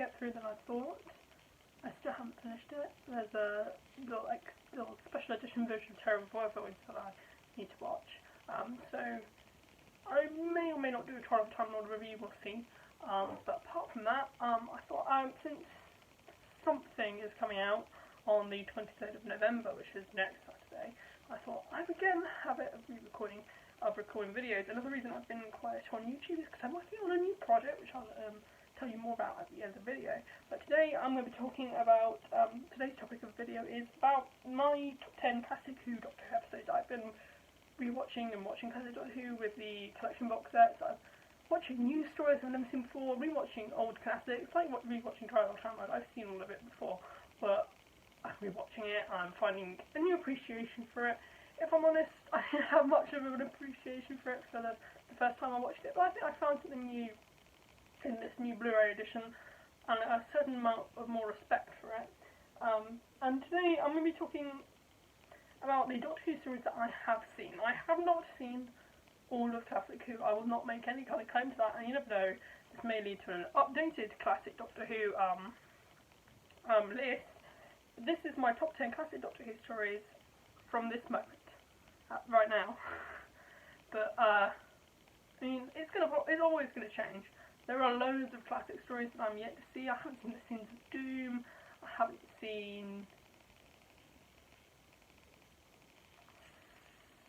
get through than I thought. I still haven't finished it. There's a little special edition version of Terrible Boyfriend that I need to watch. So I may or may not do a Trial of Time Lord review, we'll see. But apart from that, I thought since something is coming out on the 23rd of November, which is next Saturday, I thought I would again have it of recording videos. Another reason I've been quiet on YouTube is because I'm working on a new project, which I'll tell you more about at the end of the video. But today I'm going to be talking about, today's topic of the video is about my top 10 classic Who Doctor Who episodes. I've been rewatching and watching classic Doctor Who with the collection box sets. I'm watching new stories I've never seen before, rewatching old classics, like rewatching Trial of Time Lord. I've seen all of it before, but I'm rewatching it, I'm finding a new appreciation for it. If I'm honest, I didn't have much of an appreciation for it because the first time I watched it, but I think I found something new in this new Blu-ray edition and a certain amount of more respect for it. And today I'm going to be talking about the Doctor Who series that I have seen. I have not seen all of Classic Who. I will not make any kind of claim to that, and you never know, this may lead to an updated Classic Doctor Who list. This is my top 10 Classic Doctor Who stories from this moment. Right now, but I mean, it's always gonna change. There are loads of classic stories that I'm yet to see. I haven't seen The Scenes of Doom. I haven't seen.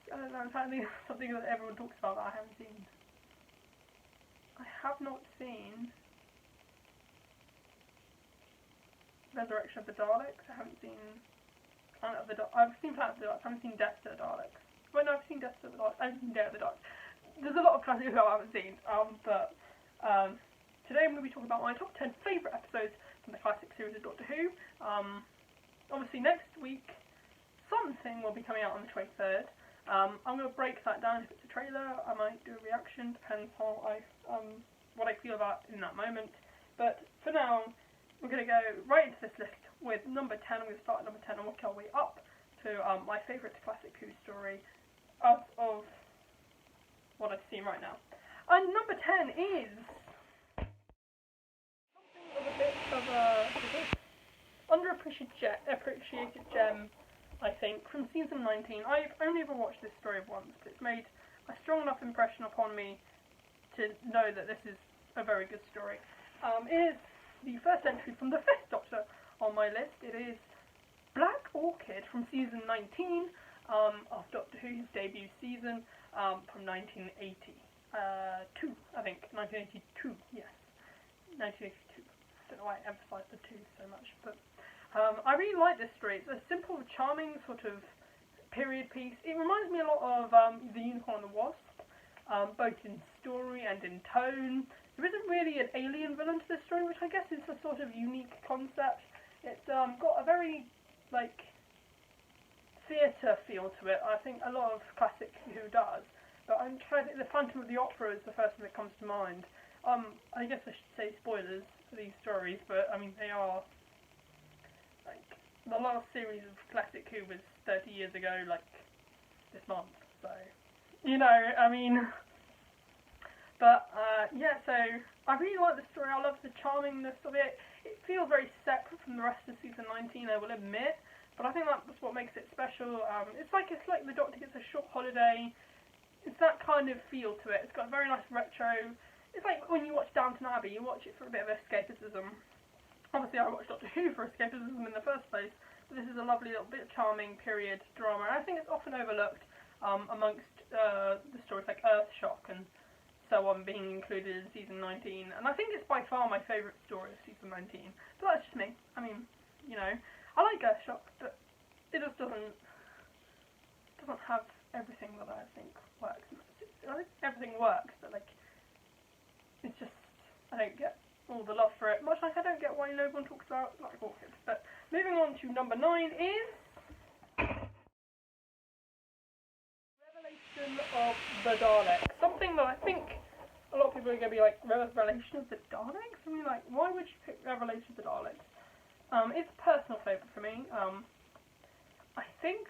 I don't know. I'm trying to think of something that everyone talks about that I haven't seen. I have not seen Resurrection of the Daleks. I haven't seen Planet of the Daleks. I've seen Planet of the Daleks. I haven't seen Death to the Daleks. Well, no, I've seen Death to the Daleks. I haven't seen Day of the Daleks. There's a lot of classics I haven't seen. But today I'm going to be talking about my top 10 favourite episodes from the classic series of Doctor Who. Obviously next week something will be coming out on the 23rd. I'm going to break that down. If it's a trailer, I might do a reaction. Depends how what I feel about in that moment. But for now, we're going to go right into this list with number 10. I'm going to start at number 10 and work our way up to my favourite classic Who story out of what I've seen right now. And number 10 is something of a bit of a underappreciated gem, I think, from season 19. I've only ever watched this story once, but it's made a strong enough impression upon me to know that this is a very good story. It is the first entry from the 5th Doctor on my list. It is Black Orchid from season 19 of Doctor Who's debut season from 1982, I think. 1982, yes. 1982. I don't know why I emphasise the 2 so much, but I really like this story. It's a simple, charming sort of period piece. It reminds me a lot of The Unicorn and the Wasp, both in story and in tone. There isn't really an alien villain to this story, which I guess is a sort of unique concept. It's got a very, like, theatre feel to it. I think a lot of classic Who does, but I'm trying to think. The Phantom of the Opera is the first thing that comes to mind. I guess I should say spoilers for these stories, but I mean they are, like, the last series of classic Who was 30 years ago, like this month, so you know, I mean. But yeah, so I really like the story. I love the charmingness of it. It feels very separate from the rest of season 19, I will admit. But I think that's what makes it special. It's like the Doctor gets a short holiday. It's that kind of feel to it. It's got a very nice retro. It's like when you watch Downton Abbey, you watch it for a bit of escapism. Obviously I watched Doctor Who for escapism in the first place, but this is a lovely little bit of charming period drama. And I think it's often overlooked amongst the stories like Earthshock and so on being included in season 19. And I think it's by far my favourite story of season 19. But that's just me. I mean, you know, I like Earthshock, but it just doesn't have everything that I think works. I think everything works, but like, it's just, I don't get all the love for it. Much like I don't get why no one talks about Black Orchid. But moving on to number 9 is Revelation of the Daleks. Something that I think a lot of people are going to be like, Revelation of the Daleks? I mean, like, why would you pick Revelation of the Daleks? It's a personal favourite for me. I think,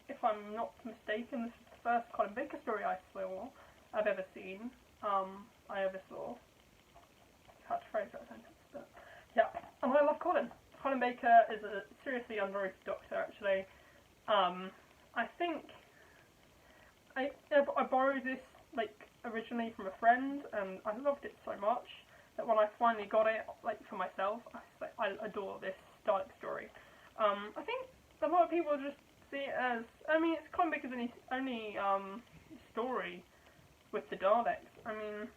if I'm not mistaken, this is the first Colin Baker story I've ever seen. I ever saw. It's hard to phrase that sentence, but yeah. and I love Colin. Colin Baker is a seriously underrated Doctor, actually. I think I borrowed this originally from a friend, and I loved it so much that when I finally got it for myself, I adore this Dalek story. I think a lot of people just see it as, I mean, it's Colin Baker's only story with the Daleks. I mean,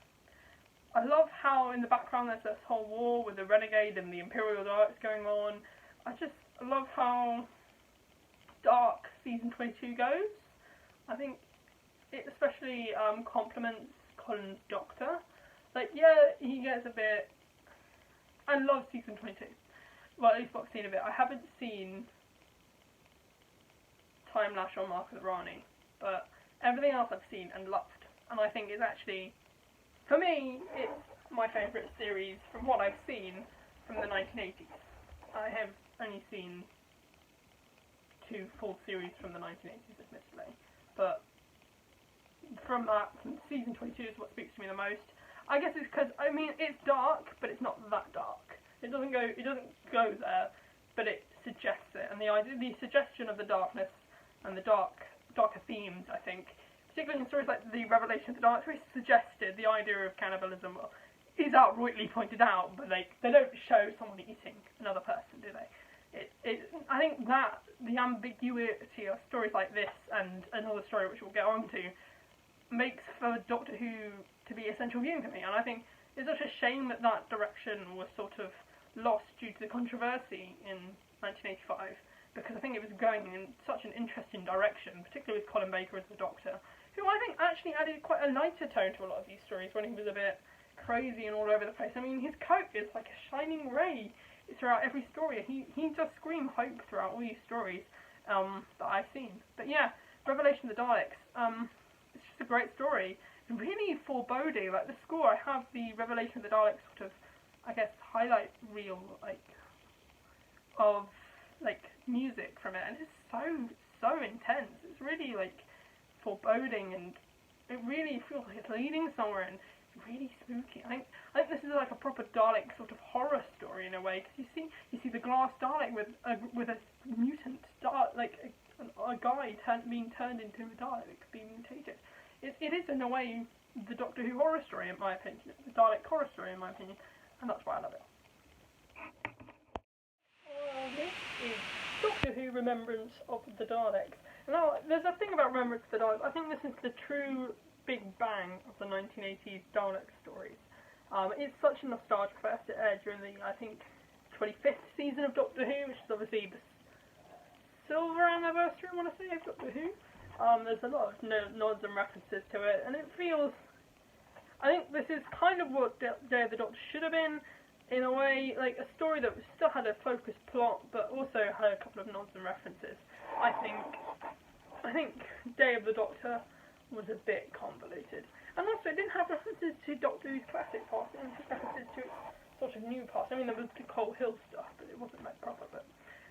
I love how in the background there's this whole war with the Renegade and the Imperial Daleks going on. I just love how dark season 22 goes. I think it especially complements Colin's Doctor. Yeah, he gets a bit... I love season 22. Well, at least what I've seen of it. I haven't seen Time Lash or Mark of the Rani, but everything else I've seen and loved. And I think it's actually, for me, it's my favourite series from what I've seen from the 1980s. I have only seen 2 full series from the 1980s, admittedly, but from season 22 is what speaks to me the most. I guess it's because, I mean, it's dark, but it's not that dark. It doesn't go there, but it suggests it, and the suggestion of the darkness and the darker themes, I think, particularly in stories like the Revelation of the Daleks, which suggested the idea of cannibalism is outrightly pointed out, but they don't show someone eating another person, do they? I think that the ambiguity of stories like this and another story which we'll get on to makes for Doctor Who to be essential viewing for me, and I think it's such a shame that that direction was sort of lost due to the controversy in 1985, because I think it was going in such an interesting direction, particularly with Colin Baker as the Doctor, who I think actually added quite a lighter tone to a lot of these stories when he was a bit crazy and all over the place. I mean, his coat is like a shining ray throughout every story. He does scream hope throughout all these stories that I've seen. But yeah, Revelation of the Daleks, it's just a great story. It's really foreboding. Like the score, I have the Revelation of the Daleks sort of, I guess, highlight reel of music from it, and it's so intense. It's really foreboding, and it really feels like it's leading somewhere, and really spooky. I think this is like a proper Dalek sort of horror story in a way, because you see the glass Dalek with a mutant a guy being turned into a Dalek, being mutated. It is in a way the Doctor Who horror story in my opinion, the Dalek horror story in my opinion, and that's why I love it. This is Doctor Who Remembrance of the Daleks. Now, there's a thing about Remembrance of the Daleks. I think this is the true big bang of the 1980s Dalek stories. It's such a nostalgia fest. It aired during the, I think, 25th season of Doctor Who, which is obviously the silver anniversary, I want to say, of Doctor Who. There's a lot of nods and references to it, and it feels... I think this is kind of what Day of the Doctor should have been, in a way, like a story that still had a focused plot, but also had a couple of nods and references. I think Day of the Doctor was a bit convoluted. And also, it didn't have references to Doctor Who's classic past, it had references to its sort of new past. I mean, there was the Coal Hill stuff, but it wasn't proper. But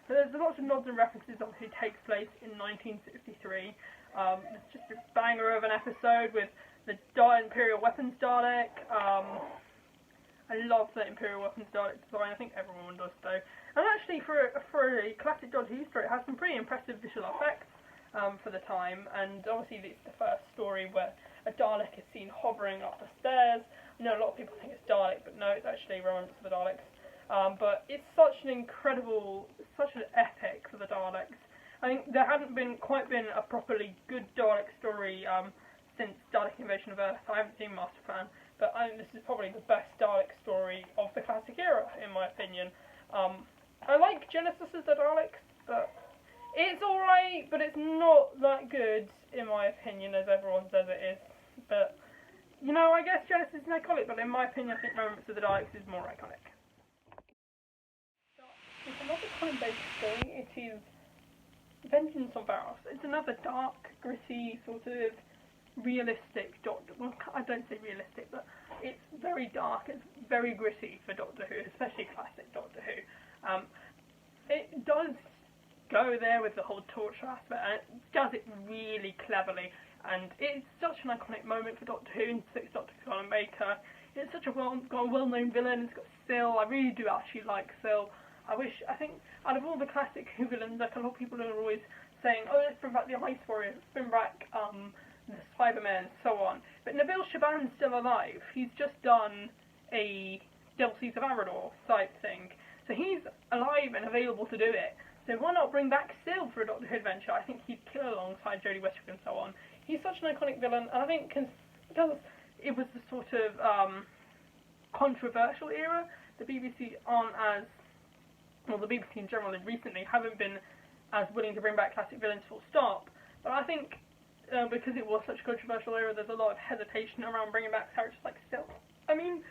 there's lots of nods and references of who takes place in 1963. It's just a banger of an episode with the Imperial Weapons Dalek. I love the Imperial Weapons Dalek design. I think everyone does though. And actually, for a classic Doctor Who story, it has some pretty impressive visual effects for the time. And obviously, it's the first story where a Dalek is seen hovering up the stairs. I know a lot of people think it's Dalek, but no, it's actually Remembrance of the Daleks. But it's such an incredible, such an epic for the Daleks. I think there hadn't quite been a properly good Dalek story since Dalek Invasion of Earth. I haven't seen Master Plan, but I think this is probably the best Dalek story of the classic era, in my opinion. I like Genesis as the Daleks, but it's alright, but it's not that good, in my opinion, as everyone says it is. But, you know, I guess Genesis is iconic, but in my opinion, I think Remembrance of the Daleks is more iconic. It's another time-based story. It is Vengeance on Varos. It's another dark, gritty, sort of realistic Doctor. Well, I don't say realistic, but it's very dark. It's very gritty for Doctor Who, especially classic Doctor Who. It does go there with the whole torture aspect, and it does it really cleverly. And it's such an iconic moment for Doctor Who and Sixth Doctor Colin Baker. it's such a well-known villain. It's got Syl. I really do actually like Syl. I think out of all the classic Who villains, like a lot of people are always saying, oh, let's bring back the Ice Warrior, let's bring back the Cybermen, and so on. But Nabil Shaban's still alive. He's just done a Devil Seeds of Arador type thing. So he's alive and available to do it. So why not bring back Syl for a Doctor Who adventure? I think he'd kill alongside Jodie Whittaker and so on. He's such an iconic villain, and I think because it was the sort of controversial era, the BBC aren't as, well, the BBC in general recently haven't been as willing to bring back classic villains full stop. But I think because it was such a controversial era, there's a lot of hesitation around bringing back characters like Syl. I mean,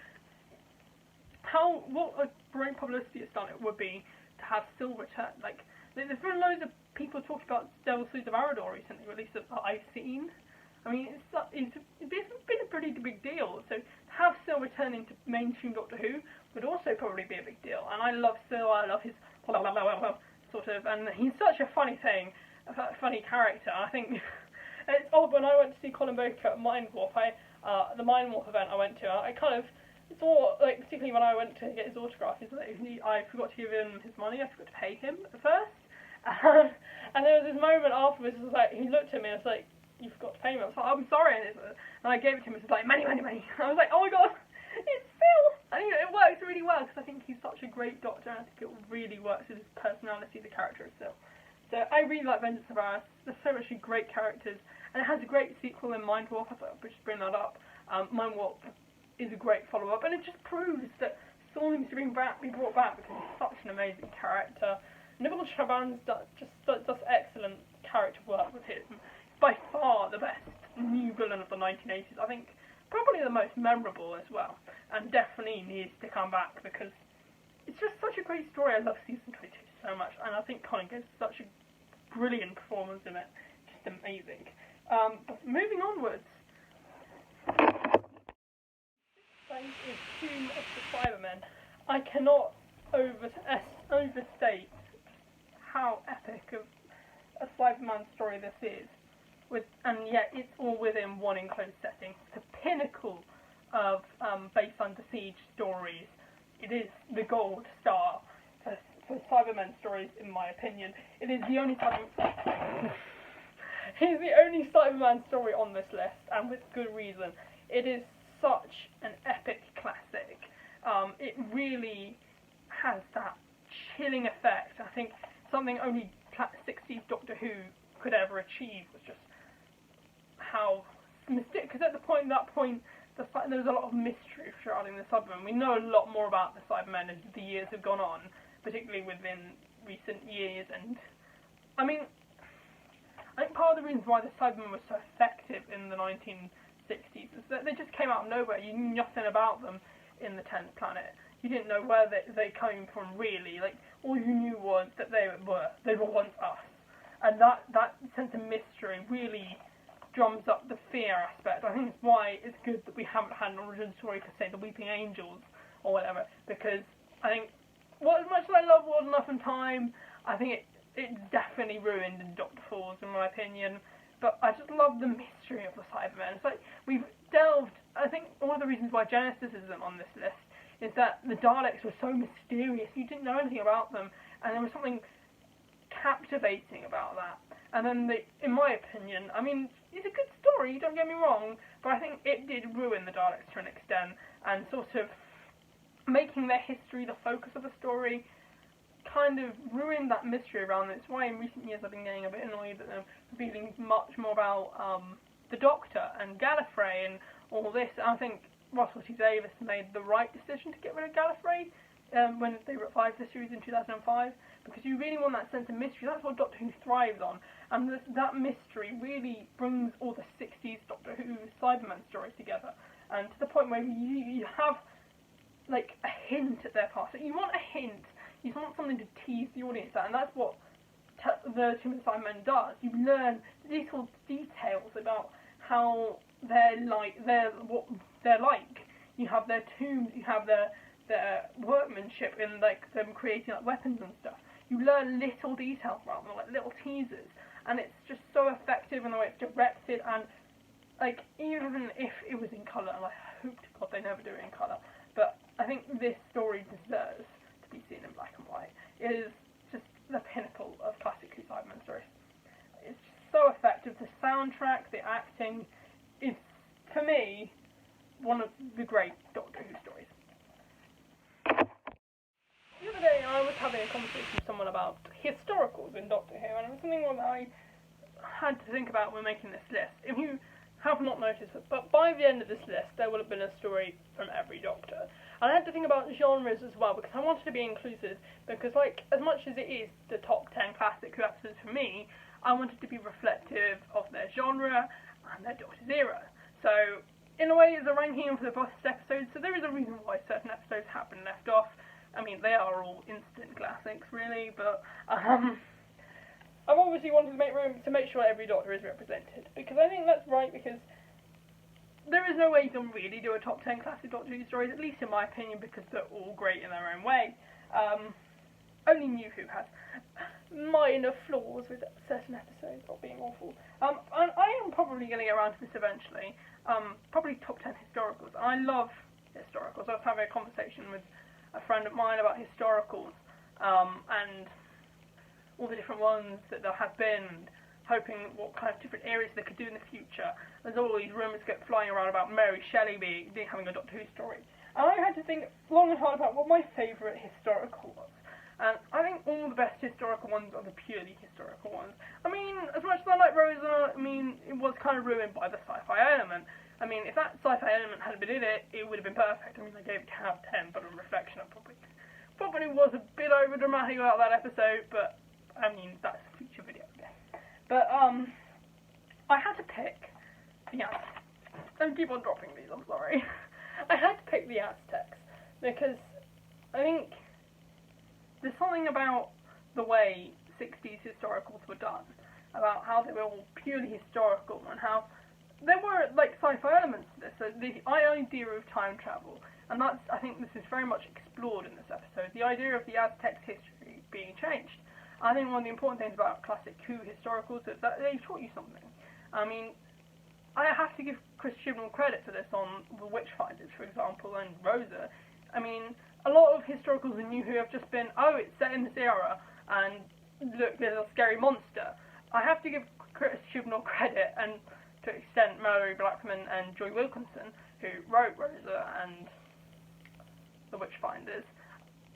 what a great publicity it's done it would be to have Syl return. Like, there's been loads of people talking about Devil Seeds of Arador recently, or at least that I've seen. I mean, it's been a pretty big deal. So to have Syl returning to mainstream Doctor Who would also probably be a big deal. And I love Syl. I love his sort of, and he's such a funny thing, a funny character. I think it's odd when I went to see Colin Baker at Mind Warp. The Mind Warp event I went to, I kind of thought, like, particularly when I went to get his autograph, is that I forgot to give him his money. I forgot to pay him at first. And there was this moment afterwards, it was like, he looked at me and was like, you forgot to pay me. I was like, I'm sorry. And I gave it to him, and it was like, money. I was like, oh my god, it's Syl. I think it works really well, because I think he's such a great Doctor, and I think it really works with his personality, the character of Syl. So I really like Vengeance of Varos. There's so much great characters, and it has a great sequel in Mind Warp. I thought I'd just bring that up. Mind Warp is a great follow-up, and it just proves that Syl needs to be brought back, because he's such an amazing character. Nabil Shaban does excellent character work with him. He's by far the best new villain of the 1980s. I think probably the most memorable as well, and definitely needs to come back, because it's just such a great story. I love season 22 so much, and I think Colin gives such a brilliant performance in it. Just amazing. But moving onwards, is Tomb of the Cybermen. I cannot overstate how epic of a Cyberman story this is, and yet it's all within one enclosed setting. It's the pinnacle of Base Under Siege stories. It is the gold star for Cybermen stories, in my opinion. It is the only Cyberman story on this list, and with good reason. It is such an epic classic. It really has that chilling effect. I think something only 60s Doctor Who could ever achieve was just how mystic. Because at that point, there was a lot of mystery surrounding the Cybermen. We know a lot more about the Cybermen as the years have gone on, particularly within recent years. And I mean, I think part of the reasons why the Cybermen were so effective in the 1960s is that they just came out of nowhere. You knew nothing about them in the 10th Planet. You didn't know where they came from, really. Like, all you knew was that they were once us. And that sense of mystery really drums up the fear aspect. I think it's why it's good that we haven't had an origin story for, say, the Weeping Angels or whatever, because I think, well, as much as I love World Enough and Time, I think it definitely ruined in Doctor Falls, in my opinion. But I just love the mystery of the Cybermen. It's like, we've delved, I think one of the reasons why Genesis isn't on this list is that the Daleks were so mysterious. You didn't know anything about them, and there was something captivating about that. And then, in my opinion, I mean, it's a good story, don't get me wrong, but I think it did ruin the Daleks to an extent, and sort of making their history the focus of the story kind of ruined that mystery around it. It's why in recent years I've been getting a bit annoyed that they're revealing much more about the Doctor and Gallifrey and all this. And I think Russell T Davies made the right decision to get rid of Gallifrey when they revived the series in 2005, because you really want that sense of mystery. That's what Doctor Who thrives on, and that mystery really brings all the 60s Doctor Who Cyberman stories together, and to the point where you have like a hint at their past. So you want a hint. You want something to tease the audience at, and that's what the Tomb of the Cybermen does. You learn little details about how what they're like. You have their tombs, you have their workmanship in like them creating like weapons and stuff. You learn little details about them, like little teasers, and it's just so effective in the way it's directed. And like, even if it was in colour, and I hope to God they never do it in colour. But I think this story deserves to be seen in black and white. It is just the pinnacle of classic Who Cybermen stories. It's just so effective. The soundtrack, the acting, is, for me, one of the great Doctor Who stories. The other day I was having a conversation with someone about historicals in Doctor Who, and it was something that I had to think about when making this list. If you have not noticed it, but by the end of this list there will have been a story from every Doctor. And I had to think about genres as well, because I wanted to be inclusive, because like, as much as it is the top 10 classic Who episodes for me, I wanted to be reflective of their genre and their Doctor's era. So, in a way, it's a ranking of the best episodes, so there is a reason why certain episodes have been left off. I mean, they are all instant classics, really, but, I've obviously wanted to make room to make sure every Doctor is represented, because I think that's right, because there is no way you can really do a top 10 classic Doctor Who stories, at least in my opinion, because they're all great in their own way. Only New Who has minor flaws with certain episodes not being awful. And I am probably going to get around to this eventually. Probably top 10 historicals. I love historicals. I was having a conversation with a friend of mine about historicals, and all the different ones that there have been, hoping what kind of different areas they could do in the future. There's all these rumours flying around about Mary Shelley having a Doctor Who story. And I had to think long and hard about what my favourite historical was. And I think all the best historical ones are the purely historical ones. I mean, as much as I like Rosa, I mean, it was kind of ruined by the sci-fi element. I mean, if that sci-fi element hadn't been in it, it would have been perfect. I mean, I gave it out of 10, but on reflection, I probably was a bit over-dramatic about that episode, but, I mean, that's a future video, okay. But, I had to pick the Aztecs. Don't keep on dropping these, I'm sorry. I had to pick the Aztecs, because I think there's something about the way 60s historicals were done, about how they were all purely historical, and how there were, like, sci-fi elements to this. So the idea of time travel, and that's, I think this is very much explored in this episode, the idea of the Aztecs' history being changed. I think one of the important things about classic Who historicals is that they've taught you something. I mean, I have to give Chris Chibnall credit for this on The Witchfinders, for example, and Rosa. I mean, a lot of historicals in New Who have just been, oh, it's set in this era, and look, there's a scary monster. I have to give Chris Chibnall credit, and to an extent Mallory Blackman and Joy Wilkinson, who wrote Rosa and The Witchfinders.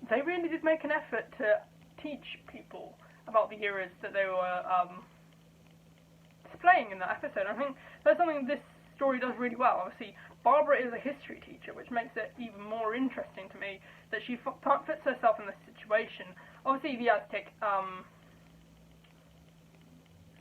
They really did make an effort to teach people about the eras that they were displaying in that episode. I think that's something this story does really well. Obviously, Barbara is a history teacher, which makes it even more interesting to me that she puts herself in this situation. Obviously, the Aztec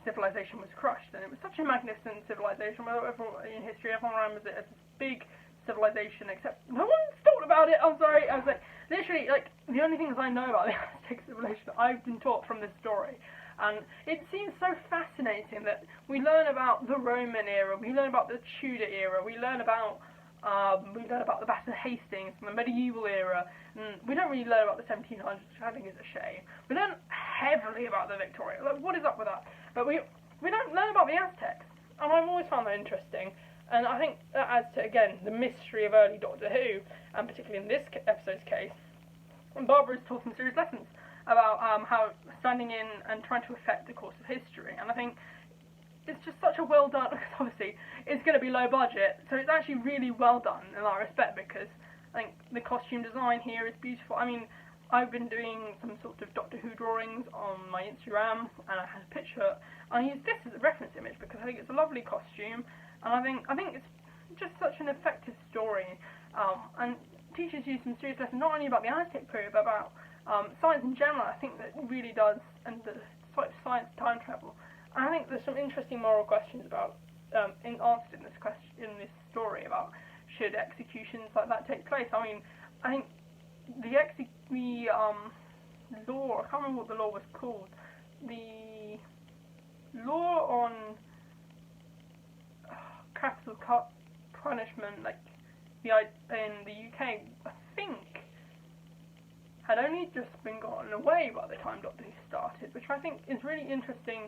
civilization was crushed, and it was such a magnificent civilization. In history, everyone remembers it as this big civilization, except no one's thought about it. I'm sorry. I was like, literally, like, the only things I know about the Aztec civilization I've been taught from this story. And it seems so fascinating that we learn about the Roman era, we learn about the Tudor era, we learn about the Battle of Hastings and the medieval era, and we don't really learn about the 1700s, which I think is a shame. We learn heavily about the Victoria. Like, what is up with that? But we don't learn about the Aztecs, and I've always found that interesting. And I think that adds to, again, the mystery of early Doctor Who, and particularly in this episode's case, and Barbara's taught some serious lessons about how standing in and trying to affect the course of history. And I think it's just such a well done, because obviously it's going to be low budget, so it's actually really well done in that respect, because I think the costume design here is beautiful. I mean, I've been doing some sort of Doctor Who drawings on my Instagram, and I had a picture, and I used this as a reference image because I think it's a lovely costume, and I think it's just such an effective story, and teaches you some serious lessons, not only about the Aztec period, but about science in general. I think that really does, and the science time travel. And I think there's some interesting moral questions about answered in this story about should executions like that take place. I mean, I think the law, I can't remember what the law was called. The law on capital punishment, like in the UK, I think, had only just been gotten away by the time Doctor Who started, which I think is really interesting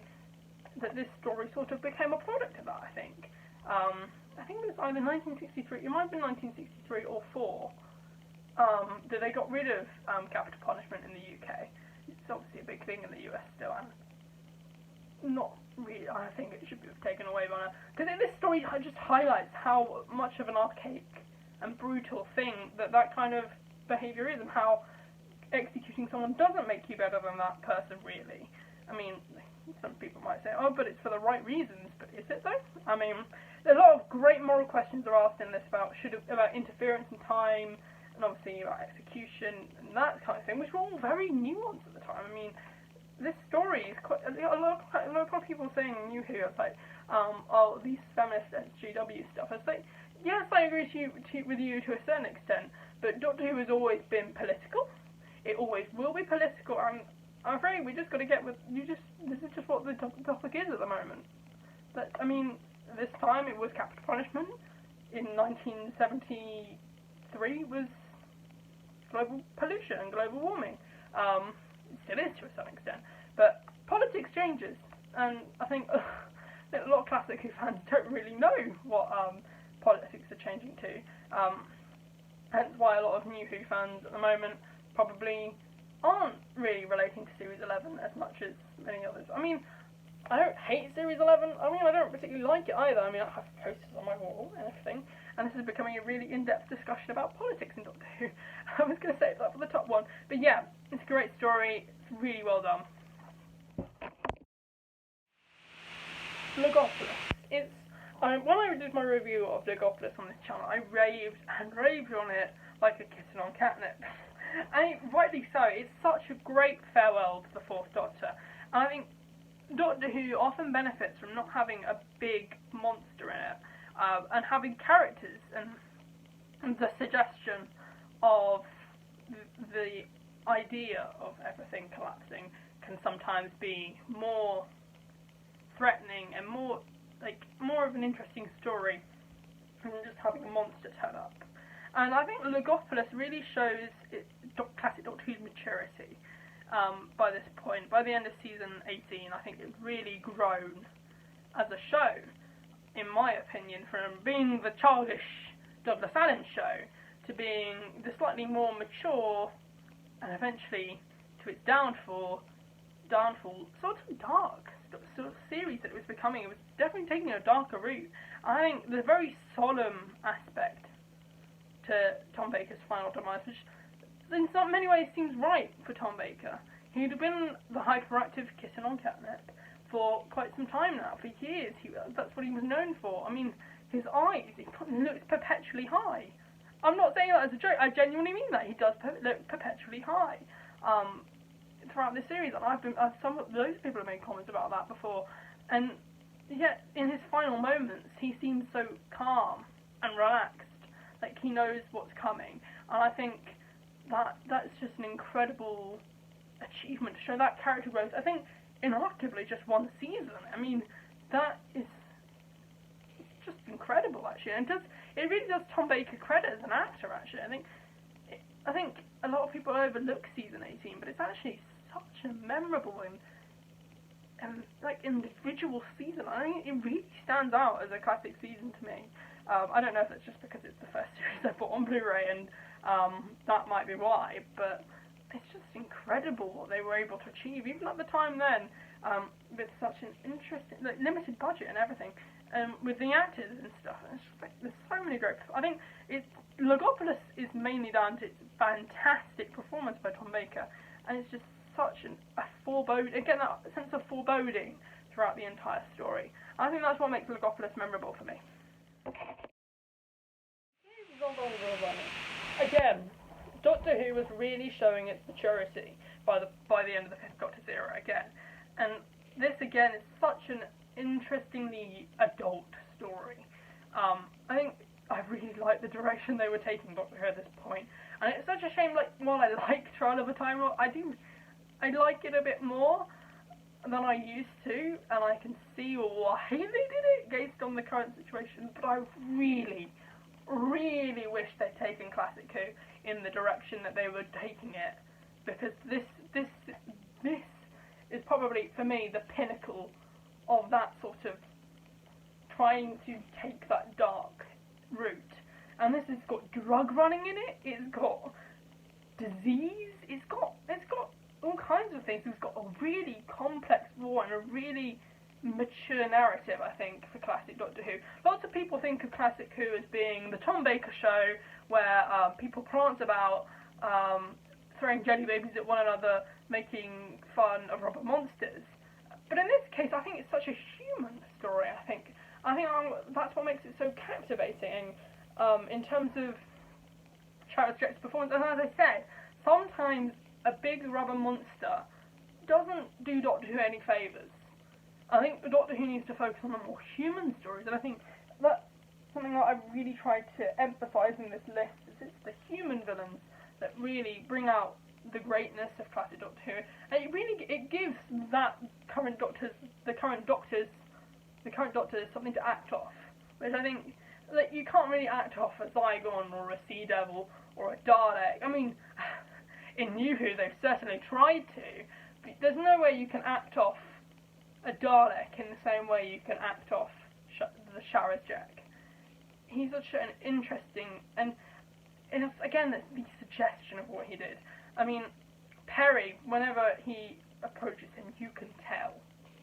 that this story sort of became a product of that, I think. I think it was either 1963, it might have been 1963 or 4, that they got rid of capital punishment in the UK. It's obviously a big thing in the US still, and not really, I think it should be taken away by now. Because this story just highlights how much of an archaic and brutal thing that kind of behaviour is, and how executing someone doesn't make you better than that person, really. I mean, some people might say, oh, but it's for the right reasons, but is it though? I mean, a lot of great moral questions are asked in this about interference in time, and obviously about execution, and that kind of thing, which were all very nuanced at the time. I mean, this story is quite, a lot of people saying in New Who, it's like, oh, these feminist SJW stuff. It's like, yes, I agree with you to a certain extent, but Doctor Who has always been political. It always will be political, and I'm afraid we just got to get with this is just what the topic is at the moment. But I mean, this time it was capital punishment. In 1973 was global pollution and global warming. It still is to a certain extent, but politics changes, and I think a lot of Classic Who fans don't really know what politics are changing to. Hence why a lot of New Who fans at the moment probably aren't really relating to Series 11 as much as many others. I mean, I don't hate Series 11. I mean, I don't particularly like it either. I mean, I have posters on my wall and everything, and this is becoming a really in-depth discussion about politics in Doctor Who. I was going to save that for the top one, but yeah, it's a great story. It's really well done. Logopolis. It's when I did my review of Logopolis on this channel, I raved and raved on it like a kitten on catnip. And rightly so. It's such a great farewell to the Fourth Doctor. And I think Doctor Who often benefits from not having a big monster in it, and having characters, and the suggestion of the idea of everything collapsing can sometimes be more threatening and more of an interesting story than just having a monster turn up. And I think Logopolis really shows classic Doctor Who's maturity by this point. By the end of season 18, I think it's really grown as a show, in my opinion, from being the childish Douglas Adams show to being the slightly more mature, and eventually to its downfall, sort of dark sort of series that it was becoming. It was definitely taking a darker route. I think the very solemn aspect to Tom Baker's final demise, which in so many ways seems right for Tom Baker. He'd been the hyperactive kitten on catnip for quite some time now, for years. That's what he was known for. I mean, his eyes, he looks perpetually high. I'm not saying that as a joke, I genuinely mean that. He does look perpetually high throughout this series, and loads of people have made comments about that before, and yet in his final moments he seems so calm and relaxed, like he knows what's coming, and I think that's just an incredible achievement to show that character growth. I think in arguably just one season. I mean, that is just incredible, actually, and it really does Tom Baker credit as an actor, actually. I think a lot of people overlook season 18, but it's actually such a memorable and individual season. I think it really stands out as a classic season to me. I don't know if it's just because it's the first series I bought on Blu-ray, and that might be why, but it's just incredible what they were able to achieve, even at the time then, with such an interesting, limited budget and everything, with the actors and stuff. And it's just there's so many great. I think Logopolis is mainly down to its fantastic performance by Tom Baker, and it's just such a foreboding, again, that sense of foreboding throughout the entire story. I think that's what makes Logopolis memorable for me. Again, Doctor Who was really showing its maturity by the end of the Fifth Doctor's era again, and this again is such an interestingly adult story. I think I really like the direction they were taking Doctor Who at this point, and it's such a shame. While I like Trial of a Time Lord, I like it a bit more than I used to, and I can see why they did it based on the current situation, but I really, really wish they'd taken Classic Who in the direction that they were taking it, because this is probably, for me, the pinnacle of that sort of trying to take that dark route. And this has got drug running in it, it's got disease, it's got all kinds of things. It's got a really complex lore and a really mature narrative, I think, for classic Doctor Who. Lots of people think of classic Who as being the Tom Baker show, where people prance about throwing jelly babies at one another, making fun of rubber monsters. But in this case, I think it's such a human story, I think that's what makes it so captivating in terms of Sharon Stretch's performance. And as I said, sometimes a big rubber monster doesn't do Doctor Who any favours. I think the Doctor Who needs to focus on the more human stories, and I think that's something that I've really tried to emphasise in this list, is it's the human villains that really bring out the greatness of classic Doctor Who, and it gives the current Doctors something to act off, which I think, like, you can't really act off a Zygon or a Sea Devil or a Dalek. I mean, in New Who they've certainly tried to, but there's no way you can act off a Dalek in the same way you can act off the Sharazjak. He's such an interesting, and it's, again, the suggestion of what he did. I mean, Perry, whenever he approaches him, you can tell,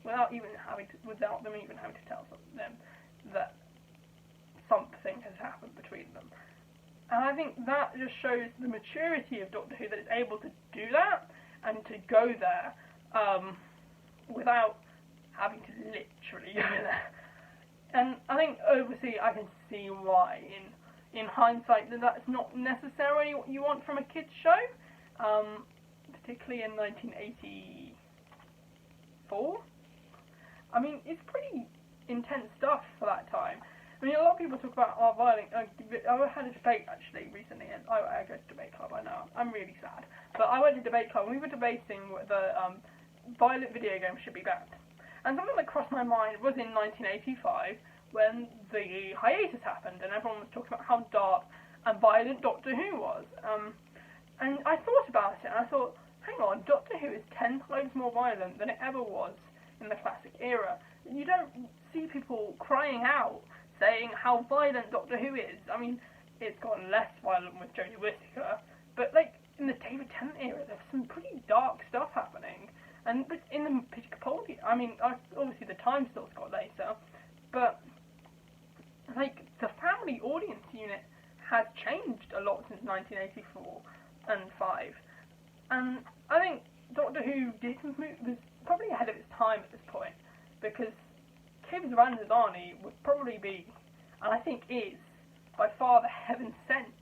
without them even having to tell them, that something has happened between them. And I think that just shows the maturity of Doctor Who, that it's able to do that and to go there without having to literally go there. And I think obviously I can see why in hindsight that's not necessarily what you want from a kids show, particularly in 1984. I mean, it's pretty intense stuff for that time. I mean, a lot of people talk about violent. I had a debate actually recently, and I go to debate club. I know, I'm really sad, but I went to debate club and we were debating whether violent video games should be banned. And something that crossed my mind was in 1985 when the hiatus happened, and everyone was talking about how dark and violent Doctor Who was. And I thought about it, and I thought, hang on, Doctor Who is 10 times more violent than it ever was in the classic era. You don't see people crying out, saying how violent Doctor Who is. I mean, it's gotten less violent with Jodie Whittaker, but like in the David Tennant era, there's some pretty dark stuff happening. But in the Peter Capaldi, I mean, obviously the time slots got later, but like the family audience unit has changed a lot since 1984 and 5, and I think Doctor Who was probably ahead of its time at this point, because Kibs Randazani would probably be, and I think is, by far the heaven sent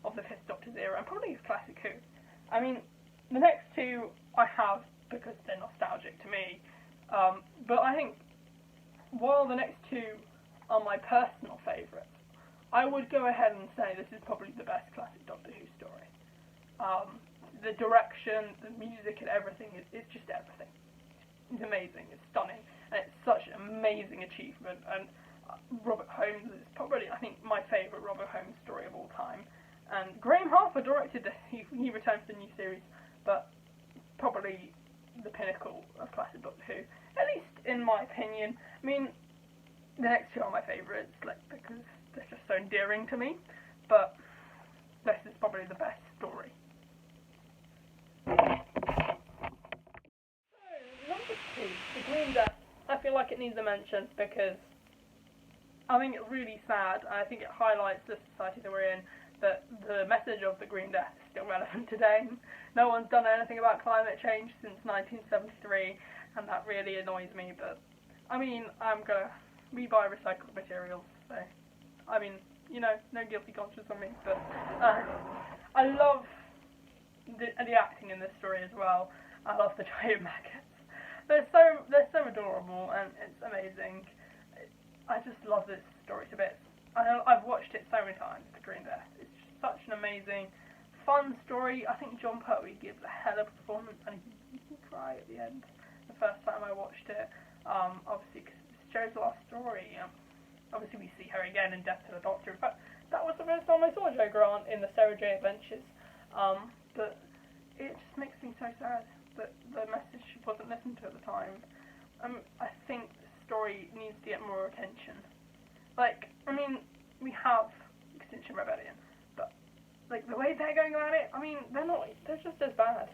of the Fifth Doctor's era, and probably his classic Who. I mean, the next two I have because they're nostalgic to me, but I think while the next two are my personal favourites, I would go ahead and say this is probably the best classic Doctor Who story. The direction, the music and everything, it's just everything. It's amazing, it's stunning, and it's such an amazing achievement, and Robert Holmes is probably, I think, my favourite Robert Holmes story of all time. And Graham Harper directed this, he returned to the new series, but probably the pinnacle of classic Doctor Who, at least in my opinion. I mean, the next two are my favourites, like, because they're just so endearing to me, but this is probably the best story. Number 2, The Green Death. I feel like it needs a mention because I think it's really sad, and I think it highlights the society that we're in, that the message of the Green Death is still relevant today. No one's done anything about climate change since 1973, and that really annoys me, but I mean, we buy recycled materials, so, I mean, you know, no guilty conscience on me, but I love the acting in this story as well. I love the giant maggots. They're so adorable, and it's amazing. I just love this story to bits. I've watched it so many times, The Green Death. It's just such an amazing, fun story. I think John Pertwee gives a hell of a performance, and you can cry at the end. The first time I watched it, obviously, because it's Jo's last story. Obviously, we see her again in Death to the Doctor. In fact, that was the first time I saw Jo Grant in the Sarah J. Adventures. But it just makes me so sad that the message wasn't listened to at the time. I think the story needs to get more attention. Like, I mean, we have Extinction Rebellion, but like the way they're going about it, I mean, they're just as bad.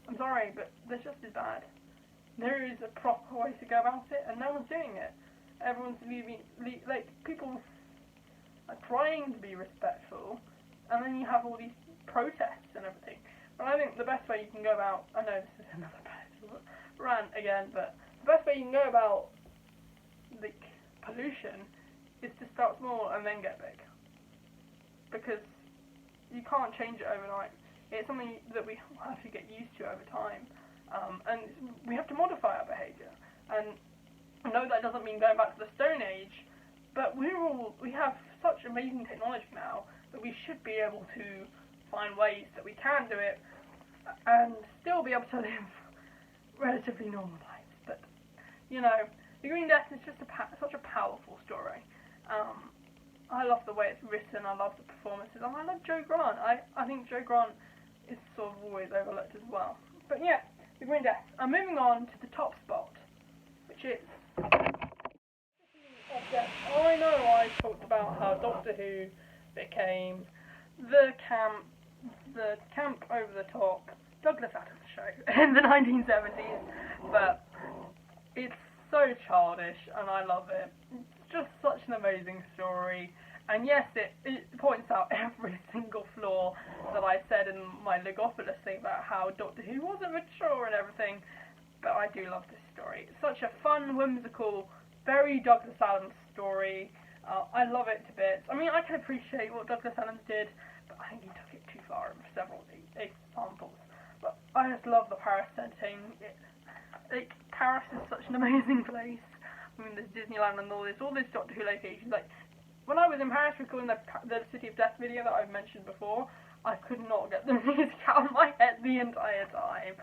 I'm sorry, but they're just as bad. There is a proper way to go about it, and no one's doing it. Everyone's like, people are trying to be respectful, and then you have all these protests and everything. But I think the best way you can go about, I know this is another bad rant again, but the best way you can go about, like, pollution is to start small and then get big. Because you can't change it overnight. It's something that we have to get used to over time. And we have to modify our behaviour. And I know that doesn't mean going back to the Stone Age, but we have such amazing technology now that we should be able to find ways that we can do it and still be able to live relatively normal lives. But, you know, The Green Death is just such a powerful story. I love the way it's written, I love the performances, and I love Jo Grant. I think Jo Grant is sort of always overlooked as well. But yeah, The Green Death. I'm moving on to the top spot, which is of Death. I know I talked about how Doctor Who became the camp over the top Douglas Adams show in the 1970s, but it's so childish and I love it. It's just such an amazing story, and yes, it points out every single flaw that I said in my Logopolis thing about how Doctor Who wasn't mature and everything, but I do love this story. It's such a fun, whimsical, very Douglas Adams story. I love it to bits. I mean, I can appreciate what Douglas Adams did, but I think he took it too far in several examples. But I just love the Paris setting. Like, Paris is such an amazing place. I mean, there's Disneyland and all this Doctor Who locations. Like, when I was in Paris recording the City of Death video that I've mentioned before, I could not get the music out of my head the entire time.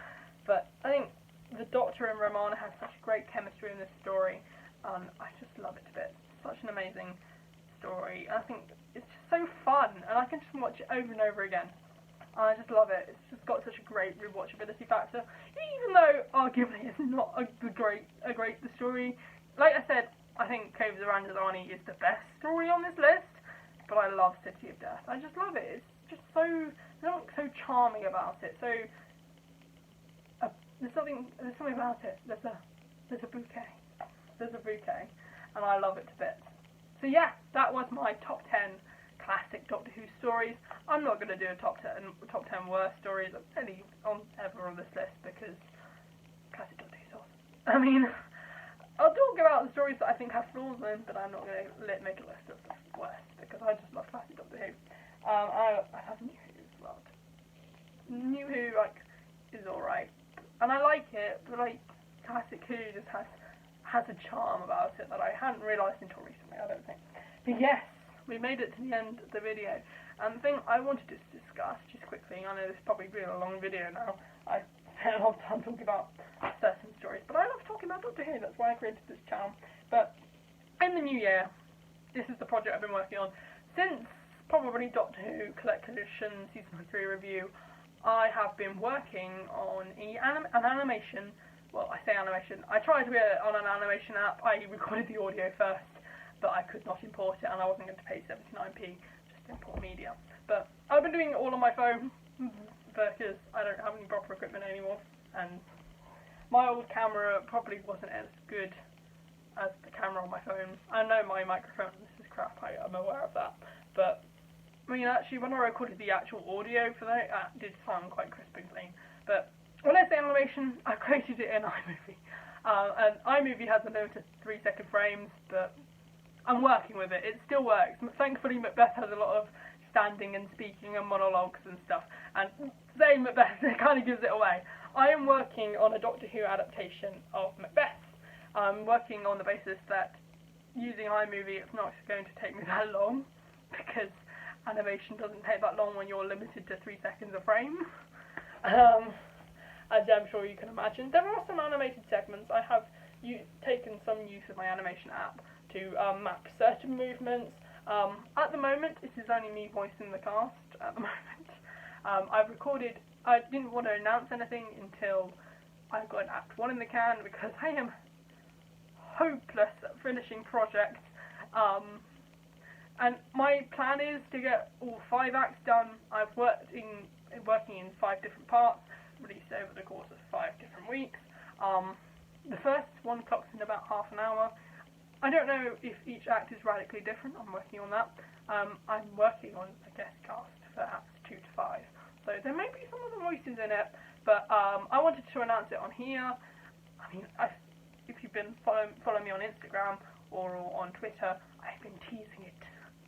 But I think the Doctor and Romana have such great chemistry in this story, and I just love it to bits. Such an amazing story. I think it's just so fun, and I can just watch it over and over again. I just love it. It's just got such a great rewatchability factor, even though arguably it's not a great story. Like I said, I think Caves of Androzani is the best story on this list, but I love City of Death. I just love it. It's just so charming about it. So there's something about it. There's a bouquet. There's a bouquet, and I love it to bits. So yeah, that was my top 10 classic Doctor Who stories. I'm not going to do a top 10 worst stories of any ever on this list, because classic Doctor Who's awesome. I mean, I'll talk about the stories that I think have flaws in, but I'm not going to make a list of the worst, because I just love classic Doctor Who. I have New Who as well. New Who, like, is alright, and I like it, but like, classic Who just has a charm about it that I hadn't realised until recently, I don't think. But yes, we made it to the end of the video, and the thing I wanted to discuss, just quickly, I know this is probably been a long video now, I spent a lot of time talking about certain stories, but I love talking about Doctor Who, that's why I created this channel. But in the new year, this is the project I've been working on since probably Doctor Who Collector's Edition Season 3 review. I have been working on an animation. Well, I say animation. I tried to be on an animation app. I recorded the audio first, but I could not import it, and I wasn't going to pay 79p just to import media. But I've been doing it all on my phone, because I don't have any proper equipment anymore, and my old camera probably wasn't as good as the camera on my phone. I know my microphone, this is crap, I'm aware of that, but I mean, actually, when I recorded the actual audio for that, it did sound quite crisp and clean. But when I say animation, I created it in iMovie. And iMovie has a limited 3-second frames, but I'm working with it. It still works. Thankfully, Macbeth has a lot of standing and speaking and monologues and stuff. And saying Macbeth kind of gives it away. I am working on a Doctor Who adaptation of Macbeth. I'm working on the basis that using iMovie, it's not going to take me that long, because animation doesn't take that long when you're limited to 3 seconds a frame. As I'm sure you can imagine. There are some animated segments. I have taken some use of my animation app to map certain movements. At the moment, this is only me voicing the cast at the moment. I've recorded. I didn't want to announce anything until I got Act 1 in the can, because I am hopeless at finishing projects, And my plan is to get all 5 acts done. I've working in 5 different parts, released over the course of 5 different weeks. The first one clocks in about half an hour. I don't know if each act is radically different. I'm working on that. I'm working on a guest cast for acts 2 to 5, so there may be some other voices in it, but I wanted to announce it on here. I mean, if you've been following me on Instagram or on Twitter, I've been teasing it.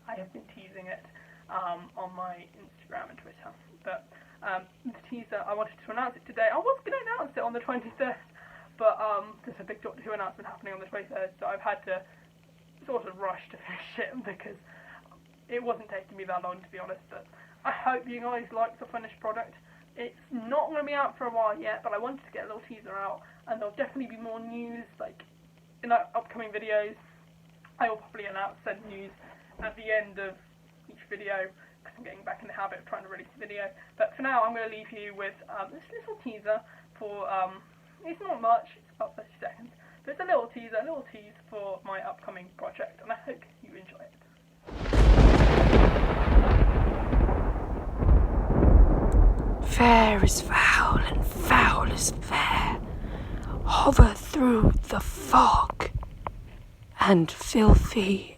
I have been teasing it on my Instagram and Twitter, but the teaser, I wanted to announce it today. I was going to announce it on the 23rd, but there's a big Doctor Who announcement happening on the 23rd, so I've had to sort of rush to finish it because it wasn't taking me that long, to be honest. But I hope you guys like the finished product. It's not going to be out for a while yet, but I wanted to get a little teaser out, and there'll definitely be more news, like, in upcoming videos. I will probably announce said news at the end of each video, because I'm getting back in the habit of trying to release a video. But for now, I'm going to leave you with this little teaser for, it's not much, it's about 30 seconds, but it's a little teaser, a little tease for my upcoming project, and I hope you enjoy it. Fair is foul and foul is fair. Hover through the fog, and filthy